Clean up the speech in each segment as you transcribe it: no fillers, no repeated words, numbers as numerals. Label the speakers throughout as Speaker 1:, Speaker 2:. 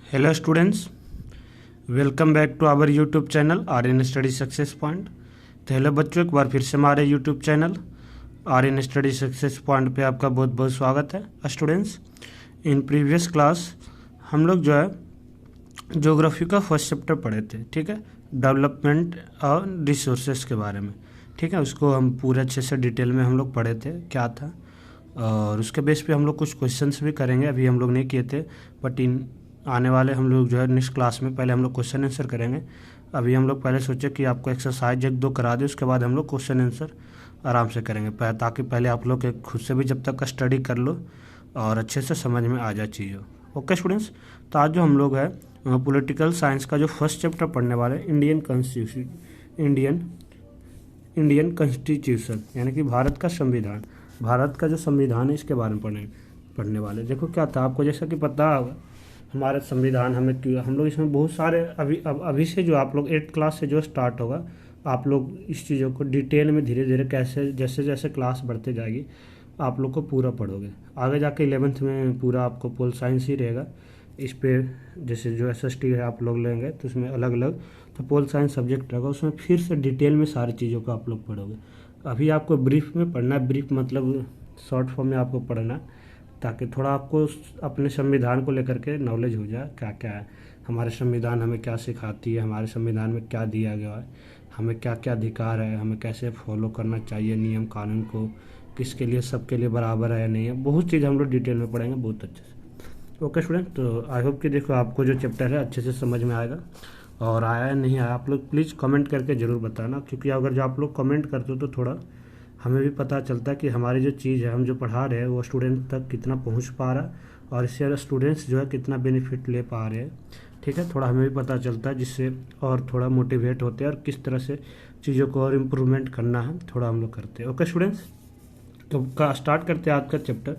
Speaker 1: Hello students, welcome back to our YouTube channel R N study success point. तो hello बच्चों, एक बार फिर से हमारे YouTube channel R N study success point पे आपका बहुत बहुत स्वागत है। स्टूडेंट्स, इन प्रीवियस क्लास हम लोग जो है ज्योग्राफी का फर्स्ट चैप्टर पढ़े थे, ठीक है, डेवलपमेंट और रिसोर्सेज के बारे में, ठीक है। उसको हम पूरे अच्छे से डिटेल में हम लोग पढ़े थे क्या था, और उसके बेस पे हम लोग कुछ क्वेश्चंस भी करेंगे। अभी हम लोग नहीं किए थे, बट इन आने वाले हम लोग जो है नेक्स्ट क्लास में पहले हम लोग क्वेश्चन आंसर करेंगे। अभी हम लोग पहले सोचे कि आपको एक्सरसाइज एक दो करा दें, उसके बाद हम लोग क्वेश्चन आंसर आराम से करेंगे, ताकि पहले आप लोग खुद से भी जब तक का स्टडी कर लो और अच्छे से समझ में आ जाए चीज़ों। ओके स्टूडेंट्स, तो आज जो हम लोग है पॉलिटिकल साइंस का जो फर्स्ट चैप्टर पढ़ने वाले इंडियन कॉन्स्टिट्यूशन, यानी कि भारत का संविधान, भारत का जो संविधान है इसके बारे में पढ़ने वाले। देखो क्या था, आपको जैसा कि पता होगा हमारा संविधान हम लोग इसमें बहुत सारे अभी से जो आप लोग 8th क्लास से जो स्टार्ट होगा, आप लोग इस चीज़ों को डिटेल में धीरे धीरे कैसे जैसे जैसे क्लास बढ़ते जाएगी आप लोग को पूरा पढ़ोगे। आगे जाके 11th में पूरा आपको पोल साइंस ही रहेगा। इस पे जैसे जो SST है आप लोग लेंगे तो उसमें अलग अलग तो पोल साइंस सब्जेक्ट रहेगा, उसमें फिर से डिटेल में सारी चीज़ों को आप लोग पढ़ोगे। अभी आपको ब्रीफ में पढ़ना है, ब्रीफ मतलब शॉर्ट फॉर्म में आपको पढ़ना है, ताकि थोड़ा आपको अपने संविधान को लेकर के नॉलेज हो जाए क्या क्या है, हमारे संविधान हमें क्या सिखाती है, हमारे संविधान में क्या दिया गया है, हमें क्या क्या अधिकार है, हमें कैसे फॉलो करना चाहिए नियम कानून को, किसके लिए सबके लिए बराबर है या नहीं है, बहुत चीज़ हम लोग डिटेल में पढ़ेंगे बहुत अच्छे से। ओके स्टूडेंट, तो आई होप कि देखो आपको जो चैप्टर है अच्छे से समझ में आएगा, और आया नहीं आया आप लोग प्लीज़ कमेंट करके ज़रूर बताना, क्योंकि अगर जो आप लोग कमेंट करते हो तो थोड़ा हमें भी पता चलता है कि हमारी जो चीज़ है हम जो पढ़ा रहे हैं वो स्टूडेंट तक कितना पहुंच पा रहा है, और इससे स्टूडेंट्स जो है कितना बेनिफिट ले पा रहे हैं, ठीक है। थोड़ा हमें भी पता चलता है, जिससे और थोड़ा मोटिवेट होते हैं और किस तरह से चीज़ों को और इम्प्रूवमेंट करना है थोड़ा हम लोग करते हैं। ओके स्टूडेंट्स, तो स्टार्ट करते हैं आज का चैप्टर।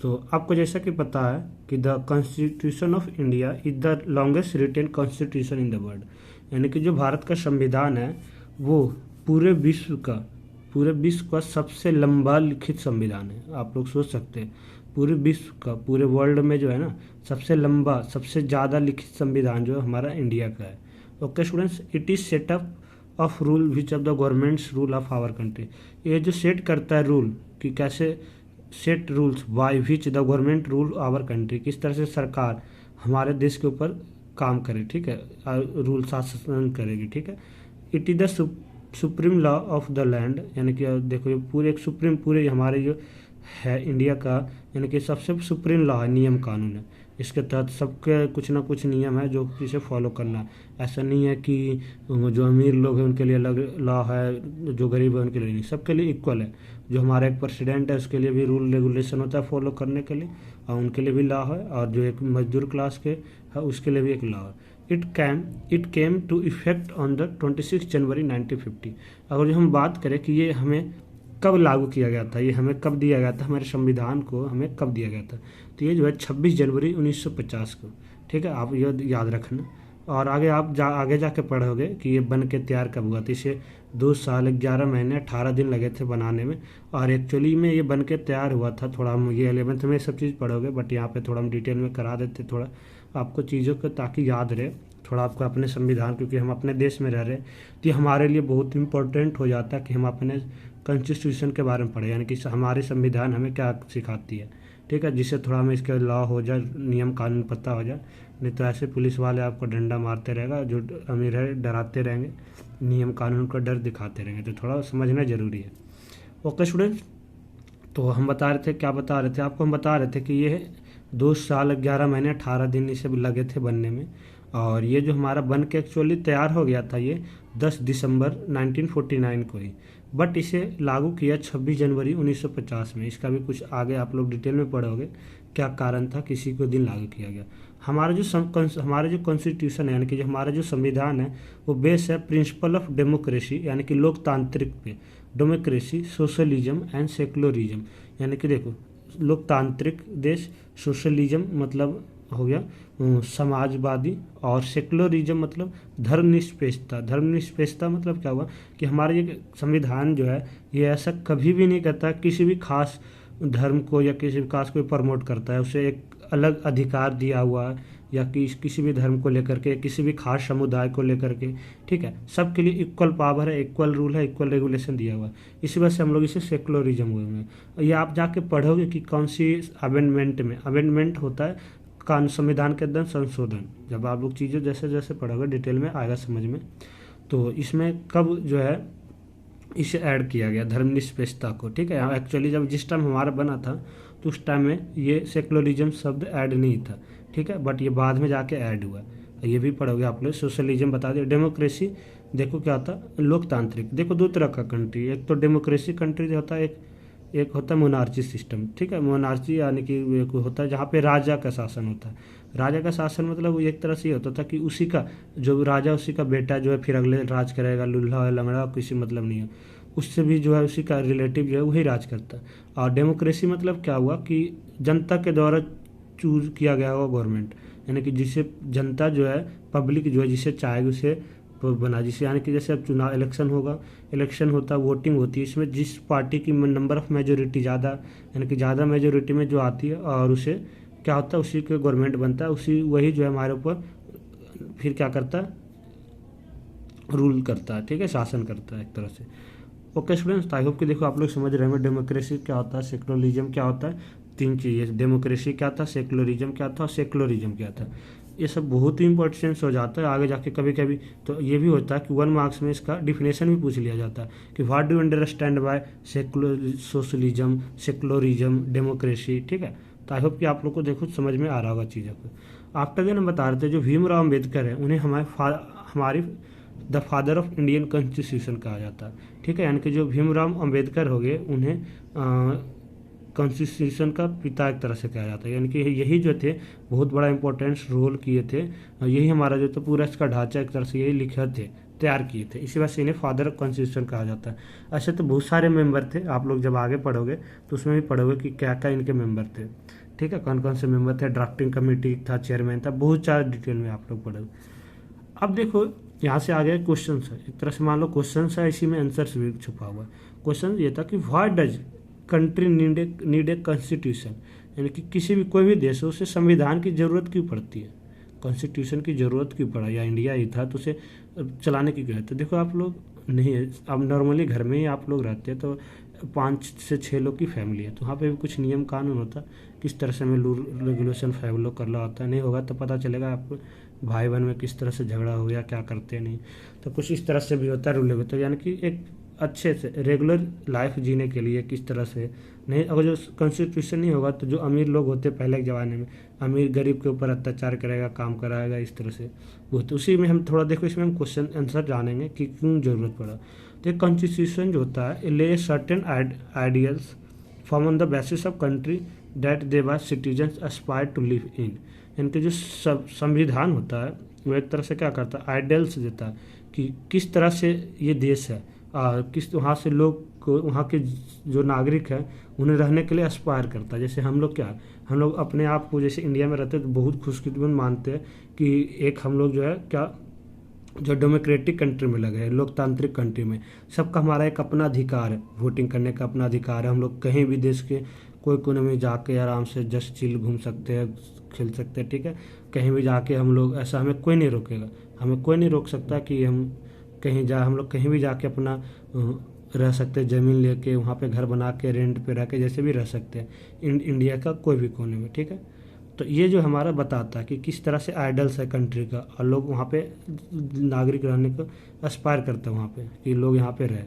Speaker 1: तो आपको जैसा कि पता है कि the constitution of India is the longest written constitution in the world, यानी कि जो भारत का संविधान है वो पूरे विश्व का सबसे लंबा लिखित संविधान है। आप लोग सोच सकते हैं पूरे विश्व का, पूरे वर्ल्ड में जो है ना सबसे लंबा सबसे ज़्यादा लिखित संविधान जो हमारा इंडिया का है। Okay students, it is setup of rule which of the governments rule of our country, ये जो सेट करता है रूल कि कैसे set rules by which the government rule our country, किस तरह से सरकार हमारे देश के ऊपर काम करे, ठीक है, रूल शासन करेगी, ठीक है। It is the supreme law of the land, यानी कि देखो ये पूरे एक सुप्रीम पूरे हमारे जो है इंडिया का, यानी कि सबसे सुप्रीम लॉ है, नियम कानून है। इसके तहत सबके कुछ ना कुछ नियम है जो इसे फॉलो करना है। ऐसा नहीं है कि जो अमीर लोग हैं उनके लिए अलग लॉ है, जो गरीब है उनके लिए नहीं, सबके लिए इक्वल है। जो हमारा एक प्रेसिडेंट है उसके लिए भी रूल रेगुलेशन होता है फॉलो करने के लिए, और उनके लिए भी लॉ है, और जो एक मजदूर क्लास के है उसके लिए भी एक लॉ है। It came to effect on the 26 January 1950। अगर जो हम बात करें कि ये हमें कब लागू किया गया था, ये हमें कब दिया गया था, हमारे संविधान को हमें कब दिया गया था, तो ये जो है 26 जनवरी 1950 को, ठीक है, आप ये याद रखना। और आगे आप आगे जाके पढ़ोगे कि ये बन के तैयार कब हुआ था। इसे 2 साल 11 महीने 18 दिन लगे थे बनाने में, और एक्चुअली में ये बन के तैयार हुआ था। थोड़ा हम ये 11th में सब चीज़ पढ़ोगे, बट यहाँ पे थोड़ा हम डिटेल में करा देते थोड़ा आपको चीज़ों को, ताकि याद रहे थोड़ा आपको अपने संविधान, क्योंकि हम अपने देश में रह रहे हैं तो ये हमारे लिए बहुत इंपॉर्टेंट हो जाता है कि हम अपने कॉन्स्टिट्यूशन के बारे में पढ़ें, यानी कि हमारे संविधान हमें क्या सिखाती है, ठीक है, जिससे थोड़ा हमें इसके लॉ हो जाए, नियम कानून पता हो जाए। नहीं तो ऐसे पुलिस वाले आपको डंडा मारते रहेगा, जो अमीर है डराते रहेंगे, नियम कानून का डर दिखाते रहेंगे, तो थोड़ा समझना ज़रूरी है। ओके स्टूडेंट्स, तो हम बता रहे थे, क्या बता रहे थे आपको, हम बता रहे थे कि ये 2 साल 11 महीने 18 दिन इसे लगे थे बनने में, और ये जो हमारा बन के एक्चुअली तैयार हो गया था ये 10 दिसंबर 1949 को ही, बट इसे लागू किया 26 जनवरी 1950 में। इसका भी कुछ आगे आप लोग डिटेल में पढ़ोगे क्या कारण था, किसी को दिन लागू किया गया। हमारा जो कॉन्स्टिट्यूशन है, यानी कि जो हमारा जो संविधान है वो बेस है प्रिंसिपल ऑफ डेमोक्रेसी, यानी कि लोकतांत्रिक पे, डेमोक्रेसी, सोशलिज्म एंड सेकुलरिज्म, यानी कि देखो लोकतांत्रिक देश, सोशलिज्म मतलब हो गया समाजवादी, और सेकुलरिज्म मतलब धर्मनिरपेक्षता। धर्मनिरपेक्षता मतलब क्या हुआ कि हमारा ये संविधान जो है ये ऐसा कभी भी नहीं करता किसी भी खास धर्म को या किसी भी कास्ट को प्रमोट करता है, उसे एक अलग अधिकार दिया हुआ है या किसी भी धर्म को लेकर के, किसी भी खास समुदाय को लेकर के, ठीक है, सबके लिए इक्वल पावर है, इक्वल रूल है, इक्वल रेगुलेशन दिया हुआ है। इसी वजह से हम लोग इसे सेकुलरिज्म हुए हैं। ये आप जाके पढ़ोगे कि कौन सी अमेंडमेंट में, अमेंडमेंट होता है कानून संविधान के अंदर संशोधन। जब आप लोग चीज़ें जैसे जैसे पढ़ोगे डिटेल में आएगा समझ में। तो इसमें कब जो है इसे ऐड किया गया धर्मनिरपेक्षता को, ठीक है। एक्चुअली जब जिस टाइम हमारा बना था तो उस टाइम में ये सेकुलरिज्म शब्द ऐड नहीं था, ठीक है, बट ये बाद में जाके ऐड हुआ। ये भी पढ़ोगे आप लोग। सोशलिज्म बता दिया। डेमोक्रेसी देखो क्या होता है, लोकतांत्रिक। देखो दो तरह का कंट्री, एक तो डेमोक्रेसी कंट्री होता है, एक होता है मोनार्ची सिस्टम, ठीक है। मोनार्ची यानी कि एक होता है जहाँ पे राजा का शासन होता है। राजा का शासन मतलब एक तरह से ये होता था कि उसी का जो राजा, उसी का बेटा जो है फिर अगले राज करेगा, लूल्हा लंगड़ा किसी मतलब नहीं है, उससे भी जो है उसी का रिलेटिव जो है वही राज करता है। और डेमोक्रेसी मतलब क्या हुआ कि जनता के द्वारा चूज किया गया हुआ गवर्नमेंट, यानी कि जिसे जनता जो है, पब्लिक जो है जिसे चाहेगी उसे बना, जिसे यानी कि जैसे अब चुनाव इलेक्शन होगा, इलेक्शन होता है, वोटिंग होती है, इसमें जिस पार्टी की नंबर ऑफ मेजोरिटी ज़्यादा, यानी कि ज़्यादा मेजोरिटी में जो आती है और उसे क्या होता है उसी के गवर्नमेंट बनता है, उसी वही जो है हमारे ऊपर फिर क्या करता है, रूल करता है, ठीक है, शासन करता है एक तरह से। ओके स्टूडेंट्स, आई होप कि देखो आप लोग समझ रहे हैं डेमोक्रेसी क्या होता है, सेकुलरिज्म क्या होता है। तीन चीज़ें, डेमोक्रेसी क्या था, सेकुलरिज्म क्या था और सेकुलरिज्म क्या था। ये सब बहुत ही इंपॉर्टेंस हो जाता है आगे जाके। कभी कभी तो ये भी होता है कि 1 मार्क्स में इसका डिफिनेशन भी पूछ लिया जाता है कि what do understand by socialism, secularism, democracy, ठीक है। तो आई होप कि आप लोग को देखो समझ में आ रहा होगा चीज़ों को। आफ्टर देन हम बता रहे थे जो भीमराव अम्बेडकर है उन्हें हमारी the father of Indian constitution कहा जाता है, ठीक है। यानी कि जो भीमराव अम्बेडकर हो गए उन्हें कॉन्स्टिट्यूशन का पिता एक तरह से कहा जाता है। यानी कि यही जो थे बहुत बड़ा इंपॉर्टेंस रोल किए थे, यही हमारा जो तो पूरा इसका ढांचा एक तरह से यही लिखे थे, तैयार किए थे, इसी वजह से इन्हें फादर ऑफ कॉन्स्टिट्यूशन कहा जाता है। ऐसे तो बहुत सारे मेंबर थे, आप लोग जब आगे पढ़ोगे तो उसमें भी पढ़ोगे कि क्या क्या इनके मेंबर थे, ठीक है, कौन कौन से मेंबर थे। ड्राफ्टिंग कमेटी था, चेयरमैन था, बहुत सारे डिटेल में आप लोग पढ़ोगे। अब देखो यहाँ से आगे क्वेश्चन है, एक तरह से मान लो क्वेश्चन है, इसी में आंसर्स भी छुपा हुआ है। क्वेश्चन ये था कि what does country need a constitution, यानी कि किसी भी कोई भी देश हो उसे संविधान की ज़रूरत क्यों पड़ती है, कॉन्स्टिट्यूशन की ज़रूरत क्यों पड़ा, या इंडिया ही था तो उसे चलाने की क्यों है। तो देखो आप लोग नहीं है, अब नॉर्मली घर में ही आप लोग रहते हैं तो 5 से 6 लोग की फैमिली है, तो वहाँ पे भी कुछ नियम कानून होता है, किस तरह से हमें रूल रेगुलेशन फॉलो करना होता है। नहीं होगा तो पता चलेगा आपको भाई बहन में किस तरह से झगड़ा हो गया, क्या करते हैं नहीं, तो कुछ इस तरह से भी होता है रूल रेगुलेशन, यानी कि एक अच्छे से रेगुलर लाइफ जीने के लिए किस तरह से नहीं। अगर जो कॉन्स्टिट्यूशन नहीं होगा तो जो अमीर लोग होते पहले के ज़माने में, अमीर गरीब के ऊपर अत्याचार करेगा, काम कराएगा, इस तरह से वो। तो उसी में हम थोड़ा देखो, इसमें हम क्वेश्चन आंसर जानेंगे कि क्यों ज़रूरत पड़ा। तो कॉन्स्टिट्यूशन जो होता है lay certain ideals form on the basis of country that they by citizens aspire to live in, इनके जो संविधान होता है वो एक तरह से क्या करता है, आइडियल्स देता है कि किस तरह से ये देश है, किस वहाँ से लोग को, वहाँ के जो नागरिक हैं उन्हें रहने के लिए एस्पायर करता है। जैसे हम लोग क्या, हम लोग अपने आप को जैसे इंडिया में रहते हैं तो बहुत खुशकिस्मत मानते हैं कि एक हम लोग जो है क्या, जो डेमोक्रेटिक कंट्री में लगे हैं, लोकतांत्रिक कंट्री में सबका हमारा एक अपना अधिकार है, वोटिंग करने का अपना अधिकार है। हम लोग कहीं भी देश के कोई कोने में जाके आराम से जस्ट चिल घूम सकते हैं, खेल सकते हैं, ठीक है, कहीं भी जाके हम लोग, ऐसा हमें कोई नहीं रोकेगा, हमें कोई नहीं रोक सकता कि हम कहीं हम लोग कहीं भी जाके अपना रह सकते हैं, ज़मीन लेके वहाँ पे घर बना के रेंट पे रह के जैसे भी रह सकते हैं इंडिया का कोई भी कोने में, ठीक है। तो ये जो हमारा बताता है कि किस तरह से आइडल्स है कंट्री का, और लोग वहाँ पे नागरिक रहने को एस्पायर करते हैं वहाँ पे कि लोग यहाँ पे रहे।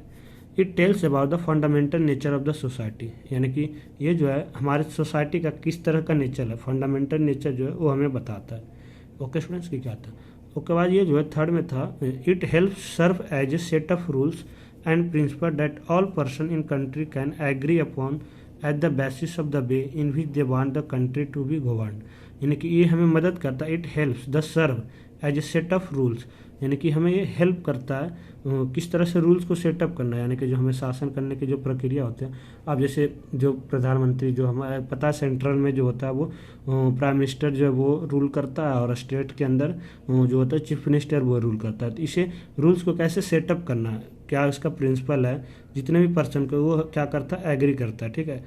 Speaker 1: It tells about the fundamental nature of the society, यानी कि ये जो है हमारे सोसाइटी का किस तरह का नेचर है, फंडामेंटल नेचर जो है वो हमें बताता है। ओके स्टूडेंट्स, की क्या था। उसके बाद ये जो है थर्ड में था, it help serve as a set of rules and principle that all person in country can agree upon at the basis of the way in which they want the country to be govern, यानी कि ये हमें मदद करता है। It helps the serve as a set of rules, यानी कि हमें ये हेल्प करता है किस तरह से रूल्स को सेटअप करना है, यानी कि जो हमें शासन करने की जो प्रक्रिया होते हैं। अब जैसे जो प्रधानमंत्री जो हमारे पता है सेंट्रल में जो होता है वो प्राइम मिनिस्टर जो है वो रूल करता है, और स्टेट के अंदर जो होता है चीफ मिनिस्टर वो रूल करता है। तो इसे रूल्स को कैसे सेटअप करना है, क्या इसका प्रिंसिपल है, जितने भी पर्सन को वो क्या करता है, एग्री करता है, ठीक है,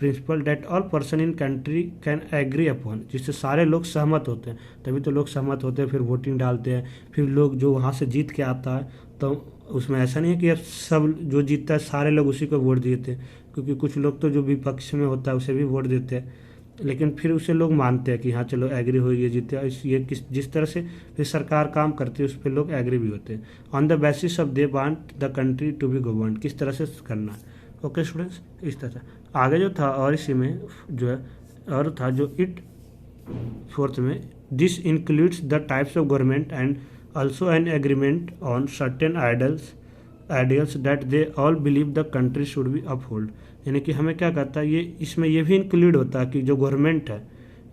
Speaker 1: principle that all person in country can agree upon, जिससे सारे लोग सहमत होते हैं, तभी तो लोग सहमत होते हैं, फिर वोटिंग डालते हैं, फिर लोग जो वहाँ से जीत के आता है तो उसमें ऐसा नहीं है कि अब सब जो जीतता है सारे लोग उसी को वोट देते हैं, क्योंकि कुछ लोग तो जो विपक्ष में होता है उसे भी वोट देते हैं, लेकिन फिर उसे लोग मानते हैं कि हाँ चलो एग्री हो, ये जीते, ये जिस तरह से फिर सरकार काम करती है उस पर लोग एग्री भी होते हैं। On the basis of they want the country to be govern, किस तरह से करना है। ओके स्टूडेंट्स, इस तरह आगे जो था, और इसी में जो है और था जो इट फोर्थ में, this includes the types of government and also an agreement on certain ideals that they all believe the country should be uphold. यानी कि हमें क्या कहता है, ये इसमें ये भी इंक्लूड होता है कि जो गवर्नमेंट है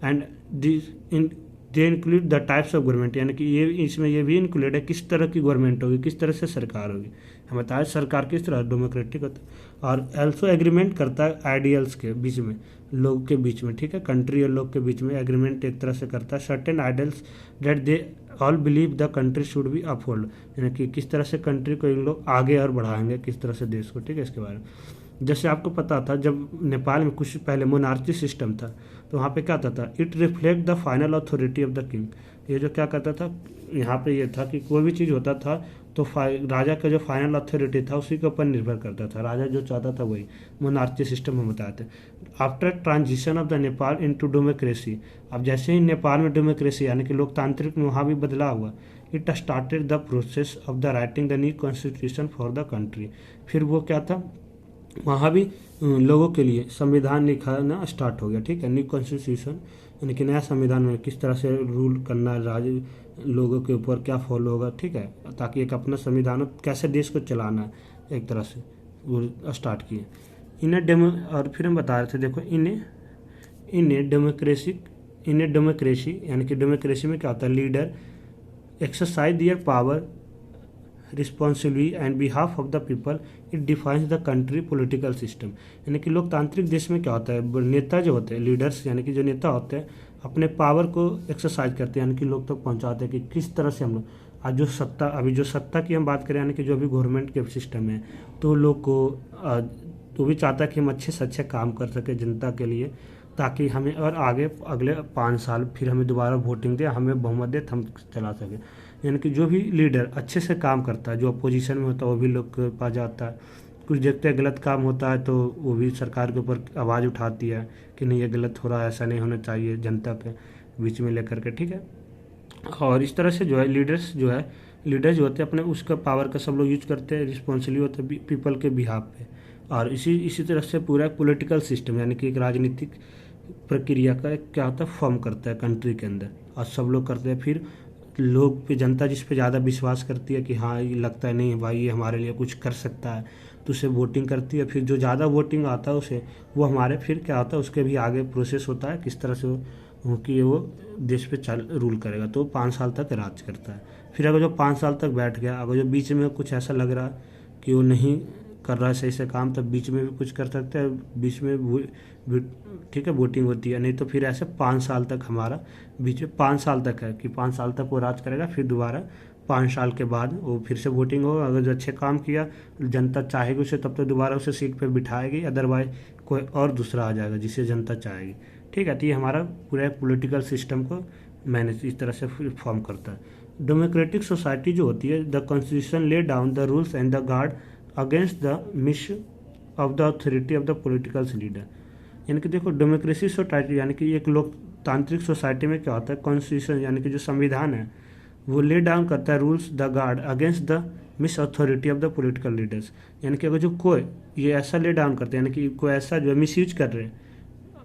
Speaker 1: and this in they include the types of government, यानी कि ये इसमें ये भी इंक्लूड है किस तरह की गवर्नमेंट होगी, किस तरह से सरकार होगी। हमें बताया सरकार किस तरह डेमोक्रेटिक होता है, और ऑल्सो एग्रीमेंट करता है आइडियल्स के बीच में, लोग के बीच में, ठीक है, कंट्री और लोग के बीच में एग्रीमेंट एक तरह से करता है। Certain ideals that they all believe the country should be uphold, यानी कि किस तरह से कंट्री को इन लोग आगे और बढ़ाएंगे, किस तरह से देश को, ठीक है, इसके बारे में। जैसे आपको पता था जब नेपाल में कुछ पहले मोनार्ची सिस्टम था तो वहाँ पे क्या आता था, it reflect the final authority of the king. ये जो क्या कहता था यहाँ पे ये था कि कोई भी चीज़ होता था तो राजा का जो फाइनल अथॉरिटी था उसी के ऊपर निर्भर करता था, राजा जो चाहता था वही, मोनार्ची सिस्टम हम बताते। After transition of the Nepal into democracy, अब जैसे ही नेपाल में डेमोक्रेसी यानी कि लोकतांत्रिक में वहाँ भी बदलाव हुआ, it started the process of the writing the new constitution for the country. फिर वो क्या था, वहाँ भी लोगों के लिए संविधान लिखाना स्टार्ट हो गया, ठीक है, न्यू कॉन्स्टिट्यूशन यानी कि नया संविधान में किस तरह से रूल करना है, राज्य लोगों के ऊपर क्या फॉलो होगा, ठीक है, ताकि एक अपना संविधान कैसे देश को चलाना है एक तरह से वो स्टार्ट किए। इन्हें और फिर हम बता रहे थे देखो इन्हें डेमोक्रेसी यानी कि डेमोक्रेसी में क्या होता है, leader exercise their power responsibly and behalf of the people, it defines the country political system. यानी कि लोकतांत्रिक देश में क्या होता है, नेता जो होते हैं, लीडर्स यानी कि जो नेता होते हैं अपने पावर को एक्सरसाइज करते हैं, यानी कि लोग तक पहुंचाते हैं कि किस तरह से हम लोग आज जो सत्ता की हम बात करें, यानी कि जो अभी गवर्नमेंट के सिस्टम है, तो लोग को तो भी चाहता है कि हम अच्छे से अच्छे काम कर सके जनता के लिए, ताकि हमें और आगे अगले 5 साल फिर हमें दोबारा वोटिंग दे, हमें बहुमत दे, हम चला सकें। यानी कि जो भी लीडर अच्छे से काम करता है, जो अपोजिशन में होता है वो भी लोग के पास जाता है, कुछ देखते हैं गलत काम होता है तो वो भी सरकार के ऊपर आवाज़ उठाती है कि नहीं ये गलत हो रहा है, ऐसा नहीं होना चाहिए, जनता के बीच में लेकर के, ठीक है। और इस तरह से जो है लीडर जो होते हैं अपने उसका पावर का सब लोग यूज करते हैं, रिस्पॉन्सिबल होते हैं पीपल के बिहाफ पे। और इसी तरह से पूरा पॉलिटिकल सिस्टम यानी कि एक राजनीतिक प्रक्रिया का क्या होता है, फॉर्म करता है कंट्री के अंदर, और सब लोग करते हैं। फिर लोग पे जनता जिस पे ज़्यादा विश्वास करती है कि हाँ ये लगता है नहीं भाई ये हमारे लिए कुछ कर सकता है, तो उसे वोटिंग करती है। फिर जो ज़्यादा वोटिंग आता है उसे वो हमारे फिर क्या होता है उसके भी आगे प्रोसेस होता है किस तरह से कि वो देश पे रूल करेगा, तो 5 साल तक राज करता है। फिर अगर जो 5 साल तक बैठ गया, अगर जो बीच में कुछ ऐसा लग रहा है कि वो नहीं कर रहा है सही से काम, तब बीच में भी कुछ कर सकते हैं, बीच में ठीक है वोटिंग होती है। नहीं तो फिर ऐसे 5 साल तक हमारा बीच में 5 साल तक है कि 5 साल तक वो राज करेगा, फिर दोबारा 5 साल के बाद वो फिर से वोटिंग होगा। अगर जो अच्छे काम किया जनता चाहेगी उसे तब तो दोबारा उसे सीट पर बिठाएगी, अदरवाइज कोई और दूसरा आ जाएगा जिसे जनता चाहेगी, ठीक है। तो ये हमारा पूरा पॉलिटिकल सिस्टम को मैनेज इस तरह से फॉर्म करता है। डेमोक्रेटिक सोसाइटी जो होती है, the constitution lay down the rules and the guard against the miss of the authority of the political leader. यानी कि देखो डेमोक्रेसी सोसाइटी यानी कि एक लोकतांत्रिक सोसाइटी में क्या होता है, कॉन्स्टिट्यूशन यानी कि जो संविधान है वो ले डाउन करता है rules the guard against the miss authority of the political leaders. यानी कि अगर जो कोई ये ऐसा ले डाउन करते हैं, यानी कि कोई ऐसा जो मिस यूज कर रहे हैं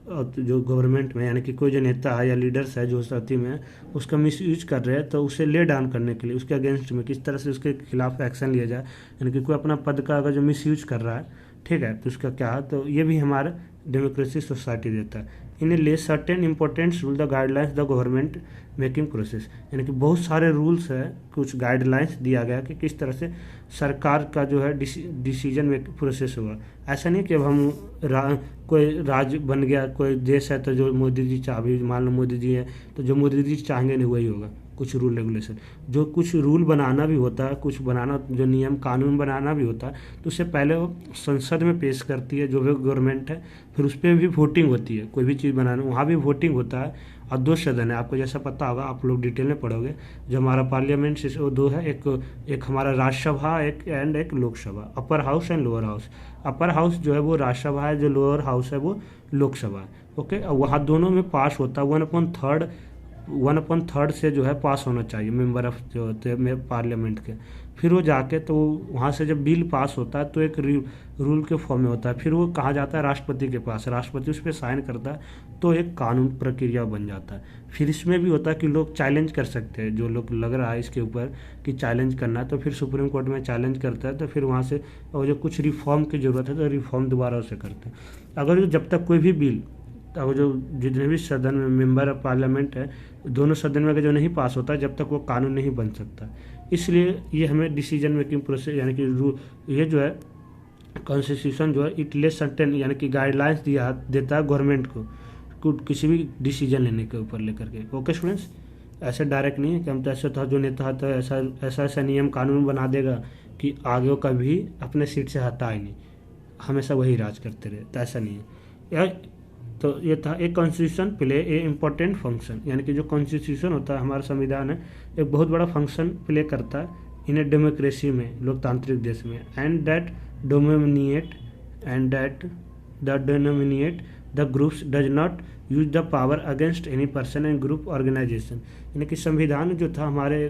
Speaker 1: जो गवर्नमेंट में, यानी कि कोई जो नेता है या लीडर्स है जो साथी में उसका मिस यूज कर रहे हैं, तो उसे ले डाउन करने के लिए उसके अगेंस्ट में किस तरह से उसके खिलाफ एक्शन लिया जाए। यानी कि कोई अपना पद का अगर जो मिस यूज कर रहा है, ठीक है, तो उसका क्या है, तो ये भी हमारा डेमोक्रेसी सोसाइटी देता है। इन ए ले certain important rule the guidelines the government making process, यानी कि बहुत सारे रूल्स है, कुछ गाइडलाइंस दिया गया कि किस तरह से सरकार का जो है डिसीजन मेकिंग प्रोसेस होगा। ऐसा नहीं कि अब हम कोई राज्य बन गया, कोई देश है तो जो मोदी जी चाहे, मान लो मोदी जी है तो जो मोदी जी चाहेंगे नहीं वही होगा। कुछ रूल रेगुलेशन, जो कुछ रूल बनाना भी होता है, कुछ बनाना, जो नियम कानून बनाना भी होता है, तो उससे पहले वो संसद में पेश करती है जो भी गवर्नमेंट है, फिर उस पर भी वोटिंग होती है। कोई भी चीज़ बनाना वहाँ भी वोटिंग होता है। और 2 सदन है, आपको जैसा पता होगा, आप लोग डिटेल में पढ़ोगे। जो हमारा पार्लियामेंट से वो 2 है, एक हमारा राज्यसभा एक Lok Sabha, upper house and lower house. Upper house जो है वो राज्यसभा है, जो लोअर हाउस है वो लोकसभा है। ओके, वहाँ दोनों में पास होता है 1/3 से जो है पास होना चाहिए मेंबर ऑफ जो होते हैं पार्लियामेंट के। फिर वो जाके तो वहाँ से जब बिल पास होता है तो एक रूल के फॉर्म में होता है, फिर वो कहा जाता है राष्ट्रपति के पास, राष्ट्रपति उस पर साइन करता है तो एक कानून प्रक्रिया बन जाता है। फिर इसमें भी होता है कि लोग चैलेंज कर सकते हैं, जो लोग लग रहा है इसके ऊपर कि चैलेंज करना है तो फिर सुप्रीम कोर्ट में चैलेंज करता है, तो फिर वहाँ से और जो कुछ रिफॉर्म की ज़रूरत है तो रिफॉर्म दोबारा उसे करते हैं। अगर जब तक कोई भी बिल, अब जो जितने भी सदन में मेंबर ऑफ पार्लियामेंट है, दोनों सदन में जो नहीं पास होता जब तक वो कानून नहीं बन सकता। इसलिए ये हमें डिसीजन मेकिंग प्रोसेस, यानी कि ये जो है कॉन्स्टिट्यूशन जो है इट ले सर्टेन, यानी कि गाइडलाइंस देता है गवर्नमेंट को किसी भी डिसीजन लेने के ऊपर लेकर के। ओके स्टूडेंट्स, ऐसे डायरेक्ट नहीं है कि हम तो ऐसा था जो नेता था ऐसा नियम कानून बना देगा कि आगे कभी अपने सीट से हटा ही नहीं, हमेशा वही राज करते रहे, तो ऐसा नहीं है। तो ये था एक कॉन्स्टिट्यूशन प्ले ए इम्पोर्टेंट फंक्शन, यानी कि जो कॉन्स्टिट्यूशन होता है हमारा संविधान है, एक बहुत बड़ा फंक्शन प्ले करता है इन ए डेमोक्रेसी में, लोकतांत्रिक देश में। And that dominate the groups does not use the power against any person and group organisation, यानी कि संविधान जो था हमारे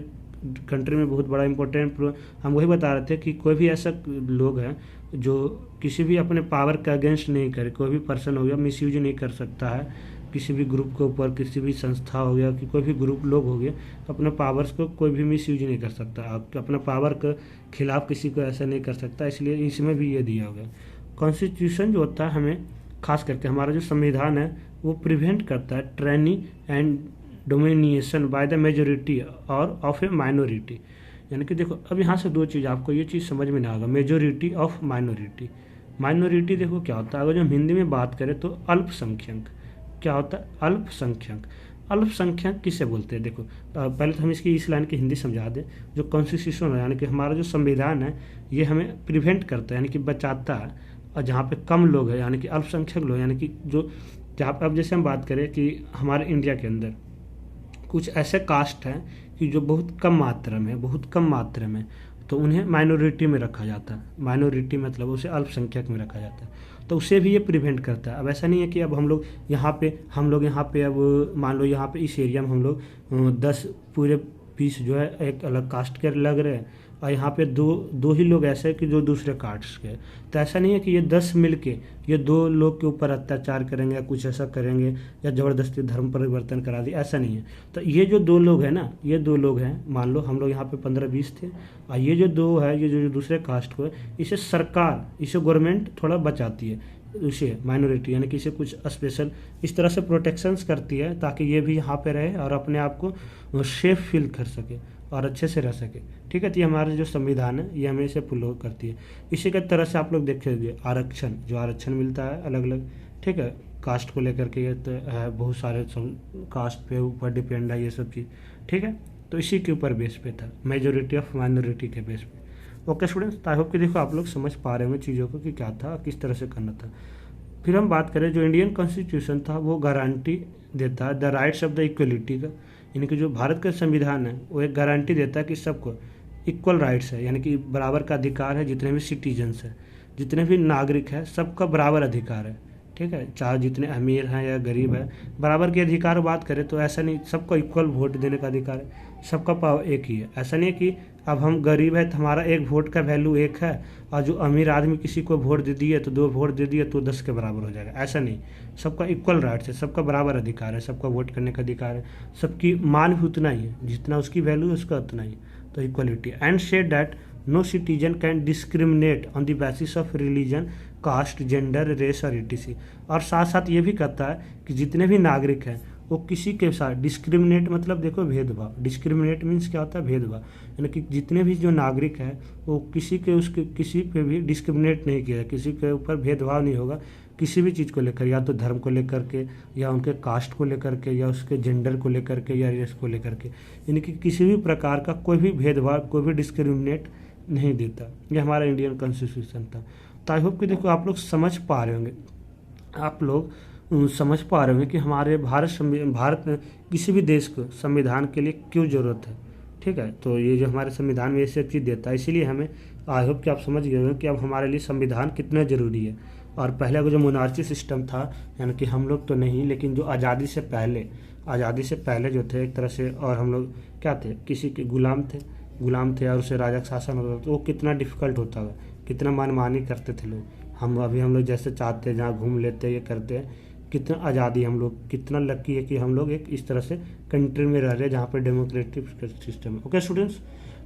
Speaker 1: कंट्री में बहुत बड़ा इंपॉर्टेंट, हम वही बता रहे थे कि कोई भी ऐसा लोग हैं जो किसी भी अपने पावर के अगेंस्ट नहीं करे, कोई भी पर्सन हो गया मिसयूज नहीं कर सकता है किसी भी ग्रुप के ऊपर, किसी भी संस्था हो गया कि कोई भी ग्रुप लोग हो गए, अपने पावर्स को कोई भी मिसयूज नहीं कर सकता, आप अपने पावर के खिलाफ किसी को ऐसा नहीं कर सकता। इसलिए इसमें भी ये दिया गया। कॉन्स्टिट्यूशन जो होता है हमें खास करके हमारा जो संविधान है वो प्रिवेंट करता है tyranny and domination by the majority और ऑफ ए माइनॉरिटी, यानी कि देखो अब यहाँ से 2 चीज़ आपको ये चीज़ समझ में ना आएगा, मेजोरिटी ऑफ माइनॉरिटी। माइनॉरिटी देखो क्या होता है, अगर जो हम हिंदी में बात करें तो अल्पसंख्यक क्या होता है, अल्पसंख्यक। अल्पसंख्यक किसे बोलते हैं, देखो पहले तो हम इसकी इस लाइन की हिंदी समझा दें। जो कॉन्स्टिट्यूशन है यानी कि हमारा जो संविधान है ये हमें प्रिवेंट करता है, यानी कि बचाता है, और जहाँ पे कम लोग हैं यानी कि अल्पसंख्यक लोग, यानी कि जो जहाँ पर अब जैसे हम बात करें कि हमारे इंडिया के अंदर कुछ ऐसे कास्ट हैं कि जो बहुत कम मात्रा में तो उन्हें माइनॉरिटी में रखा जाता है। माइनॉरिटी मतलब उसे अल्पसंख्यक में रखा जाता है, तो उसे भी ये प्रिवेंट करता है। अब ऐसा नहीं है कि अब हम लोग यहाँ पे अब मान लो यहाँ पे इस एरिया में हम लोग 10 पूरे 20 जो है एक अलग कास्ट के लग रहे हैं, और यहाँ पे दो ही लोग ऐसे कि जो दूसरे कास्ट के, तो ऐसा नहीं है कि ये 10 मिलके ये 2 लोग के ऊपर अत्याचार करेंगे या कुछ ऐसा करेंगे या ज़बरदस्ती धर्म परिवर्तन करा दिया, ऐसा नहीं है। तो ये जो 2 लोग हैं ना, ये 2 लोग हैं, मान लो हम लोग यहाँ पे 15-20 थे, और ये जो 2 है, ये जो दूसरे कास्ट को है, इसे गवर्नमेंट थोड़ा बचाती है, उसे माइनॉरिटी यानी कि इसे कुछ स्पेशल इस तरह से प्रोटेक्शंस करती है ताकि ये भी यहाँ पे रहे और अपने आप को सेफ फील कर सके और अच्छे से रह सके। ठीक है, तो ये हमारा जो संविधान है ये हमें इसे फॉलो करती है। इसी के तरह से आप लोग देखेंगे आरक्षण मिलता है अलग अलग, ठीक है, कास्ट को लेकर के, ये तो है बहुत सारे कास्ट पे ऊपर डिपेंड है ये सब चीज़, ठीक है, तो इसी के ऊपर बेस पे था, मेजोरिटी ऑफ माइनॉरिटी के बेस पे। ओके स्टूडेंट्स, आई होप कि देखो आप लोग समझ पा रहे होंगे चीज़ों को कि क्या था, किस तरह से करना था। फिर हम बात करें जो इंडियन कॉन्स्टिट्यूशन था वो गारंटी देता है the rights of the equality का, यानी कि जो भारत का संविधान है वो एक गारंटी देता है कि सबको इक्वल राइट्स है, यानी कि बराबर का अधिकार है। जितने भी सिटीजन्स हैं, जितने भी नागरिक हैं, सबका बराबर अधिकार है, ठीक है, चाहे जितने अमीर हैं या गरीब हैं, बराबर के अधिकार बात करें तो ऐसा नहीं सबको इक्वल वोट देने का अधिकार है, सबका पावर एक ही है। ऐसा नहीं है कि अब हम गरीब है तो हमारा एक वोट का वैल्यू 1 है, और जो अमीर आदमी किसी को वोट दे दिए तो 2 वोट दे दिए तो 10 के बराबर हो जाएगा, ऐसा नहीं। सबका इक्वल राइट्स है, सबका बराबर अधिकार है, सबका वोट करने का अधिकार है, सबकी मान भी उतना ही है, जितना उसकी वैल्यू है उसका उतना ही, तो equality. And said that no citizen can discriminate on the basis of religion, caste, gender, race और ईटीसी। और साथ साथ ये भी कहता है कि जितने भी नागरिक हैं वो किसी के साथ डिस्क्रिमिनेट, मतलब देखो भेदभाव, डिस्क्रिमिनेट मीन्स क्या होता है, भेदभाव, यानी कि जितने भी जो नागरिक हैं वो किसी के उसके किसी पे भी डिस्क्रिमिनेट नहीं किया, किसी के ऊपर भेदभाव नहीं होगा किसी भी चीज़ को लेकर, या तो धर्म को लेकर के, या उनके कास्ट को लेकर के, या उसके जेंडर को लेकर के, या रेस को लेकर के, यानी कि किसी भी प्रकार का कोई भी भेदभाव, कोई भी डिस्क्रिमिनेट नहीं देता। ये हमारा इंडियन कॉन्स्टिट्यूशन था। तो आई होप कि देखो आप लोग समझ पा रहे होंगे, आप लोग समझ पा रहे होंगे कि हमारे भारत में किसी भी देश को संविधान के लिए क्यों ज़रूरत है। ठीक है, तो ये जो हमारे संविधान में ये सब चीज़ देता है, इसीलिए हमें, आई होप कि आप समझ गए होंगे कि अब हमारे लिए संविधान कितना ज़रूरी है। और पहले का जो मोनार्ची सिस्टम था, यानी कि हम लोग तो नहीं, लेकिन जो आज़ादी से पहले जो थे एक तरह से, और हम लोग क्या थे, किसी के गुलाम थे और उसे राजा का शासन होता था, तो वो कितना डिफ़िकल्ट होता है, कितना मनमानी करते थे लोग। हम लोग जैसे चाहते हैं जहाँ घूम लेते हैं, ये करते हैं, कितना आज़ादी, हम लोग कितना लकी है कि हम लोग एक इस तरह से कंट्री में रह रहे हैं जहाँ पर डेमोक्रेटिक सिस्टम है। ओके स्टूडेंट्स,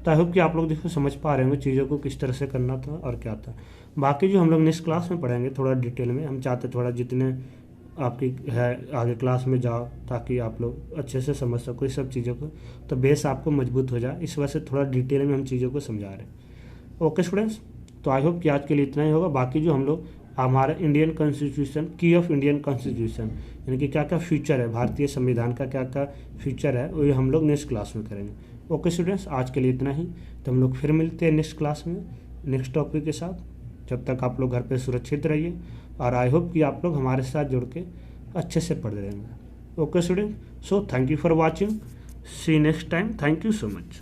Speaker 1: तो आई होप कि आप लोग देखो समझ पा रहे होंगे चीज़ों को किस तरह से करना था और क्या था। बाकी जो हम लोग नेक्स्ट क्लास में पढ़ेंगे थोड़ा डिटेल में, हम चाहते थोड़ा जितने आपकी है आगे क्लास में जाओ ताकि आप लोग अच्छे से समझ सको इस सब चीज़ों को, तो बेस आपको मजबूत हो जाए, इस वजह से थोड़ा डिटेल में हम चीज़ों को समझा रहे हैं। ओके स्टूडेंट्स, तो आई होप कि आज के लिए इतना ही होगा। बाकी जो हम लोग हमारा इंडियन कॉन्स्टिट्यूशन, की ऑफ इंडियन कॉन्स्टिट्यूशन, यानी कि क्या क्या फ्यूचर है भारतीय संविधान का, क्या क्या फ्यूचर है, वो हम लोग नेक्स्ट क्लास में करेंगे। ओके स्टूडेंट्स, आज के लिए इतना ही, तो हम लोग फिर मिलते हैं नेक्स्ट क्लास में नेक्स्ट टॉपिक के साथ। जब तक आप लोग घर पे सुरक्षित रहिए, और आई होप कि आप लोग हमारे साथ जुड़ के अच्छे से पढ़ रहेंगे। Okay student, so thank you for watching, see next time, thank you so much.